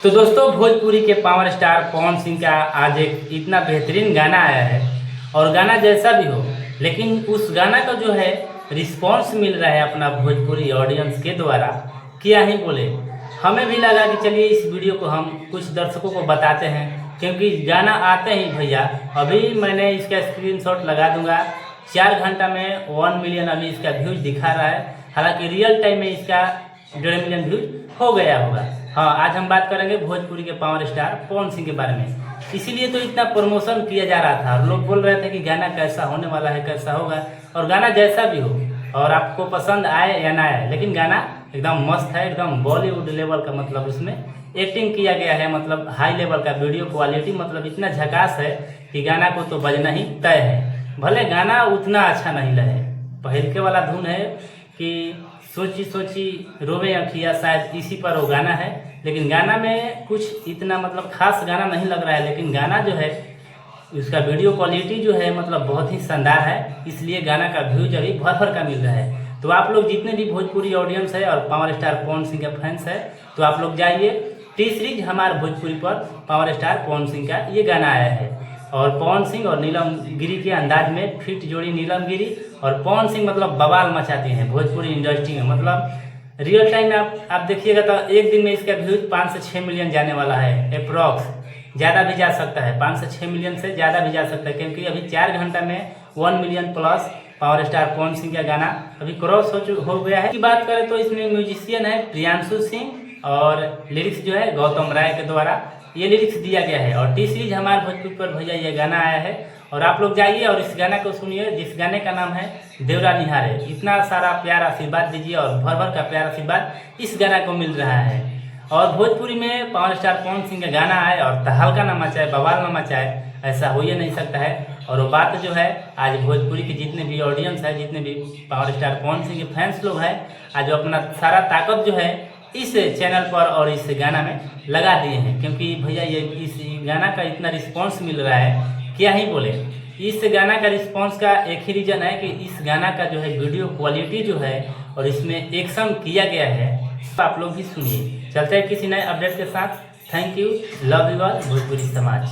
तो दोस्तों भोजपुरी के पावर स्टार पवन सिंह का आज एक इतना बेहतरीन गाना आया है और गाना जैसा भी हो, लेकिन उस गाना का जो है रिस्पांस मिल रहा है अपना भोजपुरी ऑडियंस के द्वारा, क्या ही बोले। हमें भी लगा कि चलिए इस वीडियो को हम कुछ दर्शकों को बताते हैं, क्योंकि गाना आते ही भैया अभी मैंने इसका स्क्रीनशॉट लगा दूंगा। 4 घंटा में 1 मिलियन अभी इसका व्यूज दिखा रहा है। हालांकि रियल टाइम में इसका 1.5 मिलियन व्यूज हो गया होगा। हाँ, आज हम बात करेंगे भोजपुरी के पावर स्टार पवन सिंह के बारे में। इसीलिए तो इतना प्रमोशन किया जा रहा था और लोग बोल रहे थे कि गाना कैसा होने वाला है, कैसा होगा। और गाना जैसा भी हो और आपको पसंद आए या ना आए, लेकिन गाना एकदम मस्त है, एकदम बॉलीवुड लेवल का। मतलब उसमें एक्टिंग किया गया है, मतलब हाई लेवल का वीडियो क्वालिटी, मतलब इतना झकास है कि गाना को तो बजना ही तय है। भले गाना उतना अच्छा नहीं लगे, पहले वाला धुन है कि सोची सोची रोवे अखिया, शायद इसी पर वो गाना है। लेकिन गाना में कुछ इतना मतलब खास गाना नहीं लग रहा है, लेकिन गाना जो है उसका वीडियो क्वालिटी जो है मतलब बहुत ही शानदार है। इसलिए गाना का व्यूज अभी भर का मिल रहा है। तो आप लोग जितने भी भोजपुरी ऑडियंस है और पावर स्टार पवन सिंह के फैंस है, तो आप लोग जाइए टी सीरीज हमारे भोजपुरी पर पावर स्टार पवन सिंह का ये गाना आया है। और पवन सिंह और नीलम गिरी के अंदाज में फिट जोड़ी नीलम गिरी और पवन सिंह मतलब बवाल मचाते हैं भोजपुरी इंडस्ट्री में। मतलब रियल टाइम में आप देखिएगा तो एक दिन में इसका व्यूज 5 से 6 मिलियन जाने वाला है अप्रॉक्स। ज़्यादा भी जा सकता है, 5 से 6 मिलियन से ज़्यादा भी जा सकता है, क्योंकि अभी 4 घंटा में 1 million plus power star Pawan Singh का गाना अभी क्रॉस हो गया है। की बात करें तो इसमें म्यूजिशियन है प्रियांशु सिंह और लिरिक्स जो है गौतम राय के द्वारा ये लिरिक्स दिया गया है। और टी सीरीज हमारे भोजपुरी पर भैया ये गाना आया है और आप लोग जाइए और इस गाना को सुनिए, जिस गाने का नाम है देवरा निहारे। इतना सारा प्यार आशीर्वाद दीजिए और भर का प्यार आशीर्वाद इस गाना को मिल रहा है। और भोजपुरी में पावर स्टार पवन सिंह का गाना आए और तहलका ना मचाए, बवाल ना मचाए, ऐसा हो ही नहीं सकता है। और वो बात जो है आज भोजपुरी के जितने भी ऑडियंस है, जितने भी पावर स्टार पवन सिंह के फैंस लोग हैं, आज अपना सारा ताकत जो है इस चैनल पर और इस गाना में लगा दिए हैं। क्योंकि भैया ये इस गाना का इतना रिस्पांस मिल रहा है, क्या ही बोले। इस गाना का रिस्पांस का एक ही रीज़न है कि इस गाना का जो है वीडियो क्वालिटी जो है और इसमें एक्शन किया गया है, तो आप लोग भी सुनिए। चलते हैं किसी नए अपडेट के साथ। Thank you, love you all Bhojpuri समाज।